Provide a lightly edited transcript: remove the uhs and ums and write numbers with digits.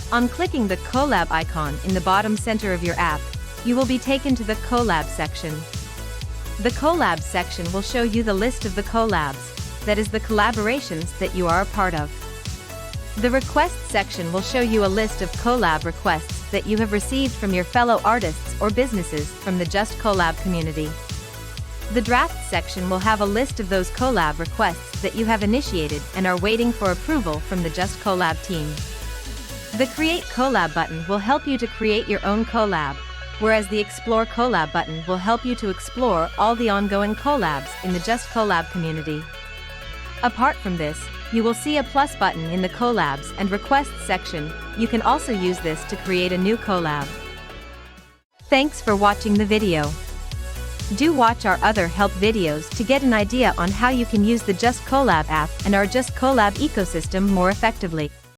On clicking the Kolab icon in the bottom center of your app, you will be taken to the Kolab section. The Kolab section will show you the list of the collabs, that is the collaborations that you are a part of. The Requests section will show you a list of collab requests that you have received from your fellow artists or businesses from the JustKolab community. The Drafts section will have a list of those collab requests that you have initiated and are waiting for approval from the JustKolab team. The Create Collab button will help you to create your own collab, whereas the Explore Collab button will help you to explore all the ongoing collabs in the JustKolab community. Apart from this, you will see a plus button in the Collabs and Requests section. You can also use this to create a new collab. Thanks for watching the video. Do watch our other help videos to get an idea on how you can use the JustKolab app and our JustKolab ecosystem more effectively.